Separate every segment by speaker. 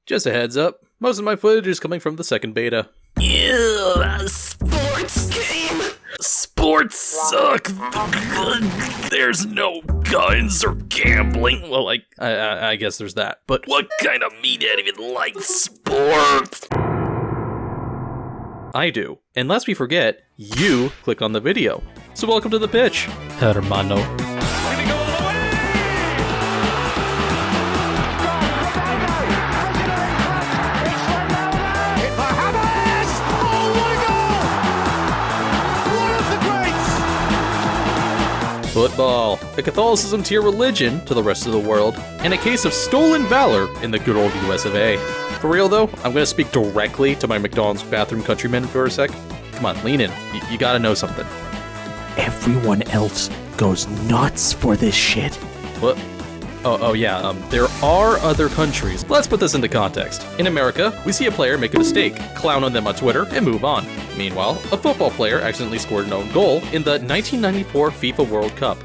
Speaker 1: Just a heads up, most of my footage is coming from the second beta.
Speaker 2: Ew, sports game. Sports suck. There's no guns or gambling.
Speaker 1: Well, I guess there's that, but
Speaker 2: What kind of meathead even likes sports?
Speaker 1: I do. And lest we forget, you click on the video. So welcome to the pitch, hermano. Football, a Catholicism tier religion to the rest of the world, and a case of stolen valor in the good old US of A. For real though, I'm gonna speak directly to my McDonald's bathroom countrymen for a sec. Come on, lean in. You gotta know something.
Speaker 3: Everyone else goes nuts for this shit.
Speaker 1: What? Oh yeah, there are other countries. Let's put this into context. In America, we see a player make a mistake, clown on them on Twitter, and move on. Meanwhile, a football player accidentally scored an own goal in the 1994 FIFA World Cup.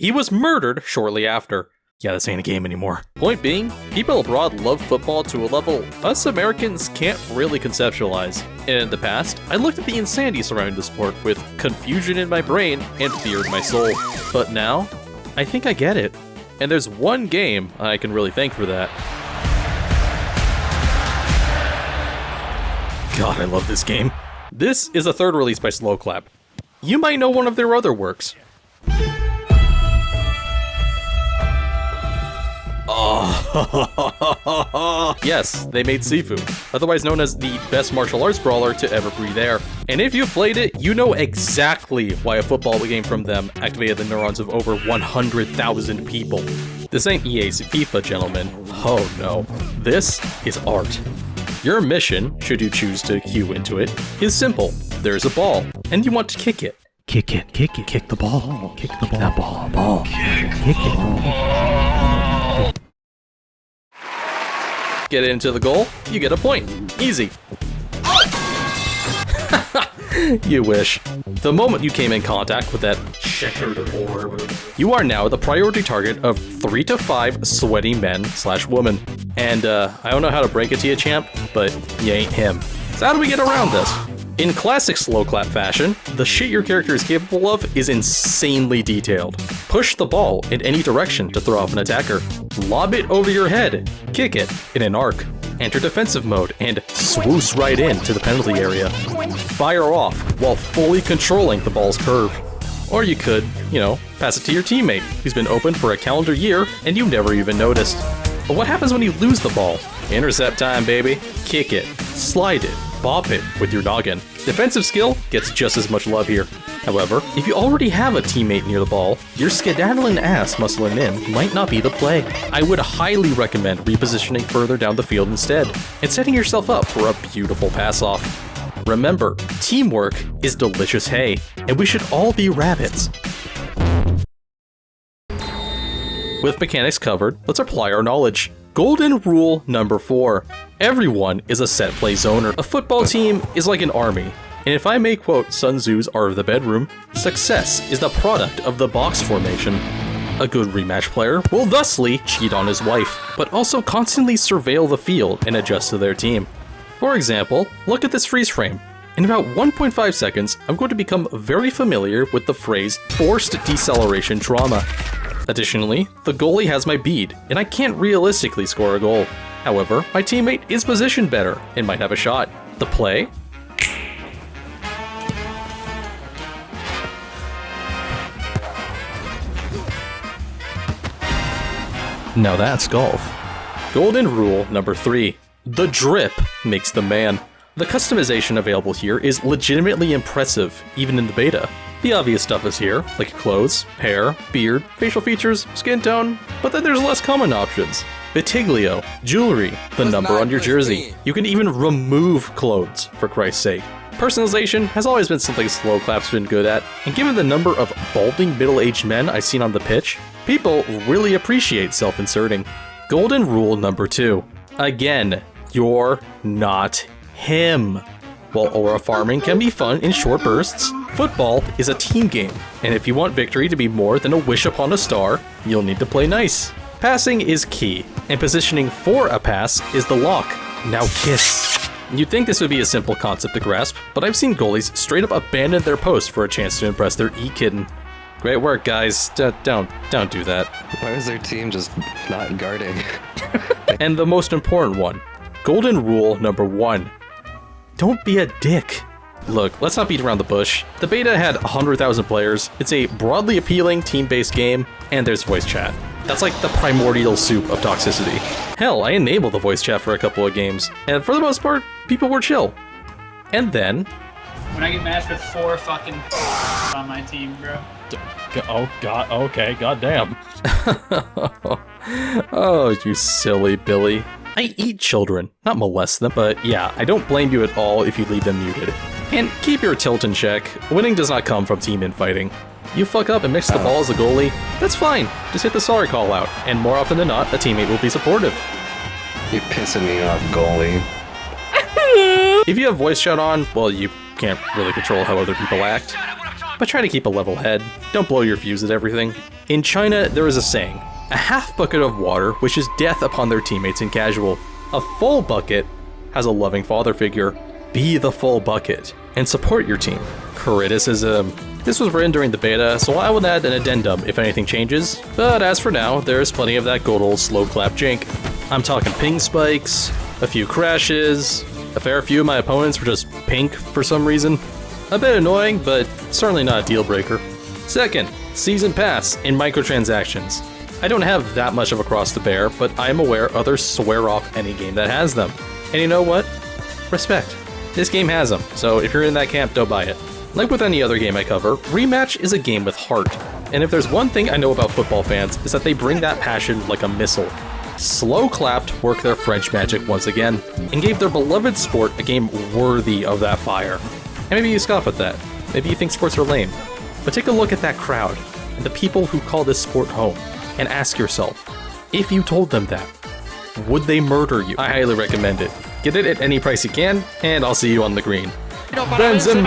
Speaker 1: He was murdered shortly after. Yeah, this ain't a game anymore. Point being, people abroad love football to a level us Americans can't really conceptualize. And in the past, I looked at the insanity surrounding the sport with confusion in my brain and fear in my soul. But now, I think I get it. And there's one game I can really thank for that. God, I love this game. This is a third release by SlowClap. You might know one of their other works. Oh, yes, they made Sifu, otherwise known as the best martial arts brawler to ever breathe air. And if you've played it, you know exactly why a football game from them activated the neurons of over 100,000 people. This ain't EA's FIFA, gentlemen. Oh no, this is art. Your mission, should you choose to cue into it, is simple. There's a ball, and you want to kick it.
Speaker 3: Kick it, kick it, kick the ball. Kick the ball. Kick it.
Speaker 1: Get into the goal, you get a point. Easy. You wish. The moment you came in contact with that checkered orb, you are now the priority target of 3 to 5 sweaty men/women. And I don't know how to break it to you, champ, but you ain't him. So how do we get around this? In classic SlowClap fashion, the shit your character is capable of is insanely detailed. Push the ball in any direction to throw off an attacker. Lob it over your head. Kick it in an arc. Enter defensive mode and swoosh right into the penalty area. Fire off while fully controlling the ball's curve. Or you could, pass it to your teammate who's been open for a calendar year and you never even noticed. But what happens when you lose the ball? Intercept time, baby. Kick it. Slide it. Bop it with your noggin. Defensive skill gets just as much love here. However, if you already have a teammate near the ball, your skedaddling ass muscling in might not be the play. I would highly recommend repositioning further down the field instead, and setting yourself up for a beautiful pass-off. Remember, teamwork is delicious hay, and we should all be rabbits. With mechanics covered, let's apply our knowledge. Golden rule number 4. Everyone is a set play zoner. A football team is like an army. And if I may quote Sun Tzu's Art of the Bedroom, success is the product of the box formation. A good rematch player will thusly cheat on his wife, but also constantly surveil the field and adjust to their team. For example, look at this freeze frame. In about 1.5 seconds, I'm going to become very familiar with the phrase forced deceleration trauma. Additionally, the goalie has my bead, and I can't realistically score a goal. However, my teammate is positioned better and might have a shot. The play? Now that's golf. Golden rule number 3. The drip makes the man. The customization available here is legitimately impressive, even in the beta. The obvious stuff is here, like clothes, hair, beard, facial features, skin tone, but then there's less common options. Vitiglio, jewelry, the number on your jersey. You can even remove clothes, for Christ's sake. Personalization has always been something SlowClap's been good at, and given the number of balding middle-aged men I've seen on the pitch, people really appreciate self-inserting. Golden rule number 2. Again, you're not him. While aura farming can be fun in short bursts, football is a team game, and if you want victory to be more than a wish upon a star, you'll need to play nice. Passing is key, and positioning for a pass is the lock. Now kiss. You'd think this would be a simple concept to grasp, but I've seen goalies straight up abandon their post for a chance to impress their E-kitten. Great work, guys. Don't do that.
Speaker 4: Why is their team just not guarding?
Speaker 1: And the most important one, golden rule number 1. Don't be a dick. Look, let's not beat around the bush. The beta had 100,000 players, it's a broadly appealing team-based game, and there's voice chat. That's like the primordial soup of toxicity. Hell, I enabled the voice chat for a couple of games, and for the most part, people were chill. And then...
Speaker 5: When I get matched with 4 fucking on my team, bro.
Speaker 3: Oh, God. Okay, goddamn.
Speaker 1: Oh, you silly Billy. I eat children, not molest them, but yeah, I don't blame you at all if you leave them muted. And keep your tilt in check. Winning does not come from team infighting. You fuck up and mix the ball as a goalie, that's fine. Just hit the sorry call out, and more often than not, a teammate will be supportive.
Speaker 4: You're pissing me off, goalie.
Speaker 1: If you have voice chat on, well, you can't really control how other people act. But try to keep a level head. Don't blow your fuse at everything. In China, there is a saying, a half bucket of water wishes death upon their teammates in casual. A full bucket has a loving father figure. Be the full bucket and support your team. Criticism. This was written during the beta, so I will add an addendum if anything changes, but as for now, there is plenty of that good old slow clap jank. I'm talking ping spikes, a few crashes, a fair few of my opponents were just pink for some reason. A bit annoying, but certainly not a deal breaker. Second, season pass and microtransactions. I don't have that much of a cross to bear, but I am aware others swear off any game that has them. And you know what? Respect. This game has them, so if you're in that camp, don't buy it. Like with any other game I cover, Rematch is a game with heart. And if there's one thing I know about football fans, is that they bring that passion like a missile. Slow Clapped worked their French magic once again, and gave their beloved sport a game worthy of that fire. And maybe you scoff at that, maybe you think sports are lame, but take a look at that crowd, and the people who call this sport home, and ask yourself, if you told them that, would they murder you? I highly recommend it. Get it at any price you can, and I'll see you on the green. Benzema!